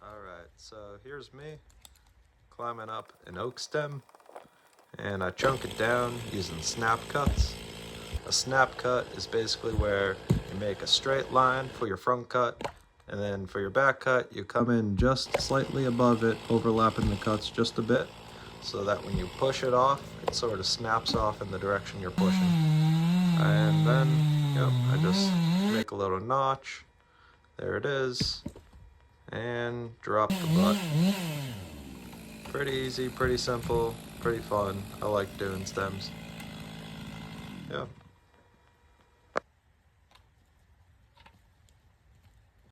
Alright, so here's me climbing up an oak stem, and I chunk it down using snap cuts. A snap cut is basically where you make a straight line for your front cut, and then for your back cut you come in just slightly above it, overlapping the cuts just a bit, so that when you push it off, it sort of snaps off in the direction you're pushing. And then, I just make a little notch. There it is. And drop the butt. Pretty easy, pretty simple, pretty fun. I like doing stems.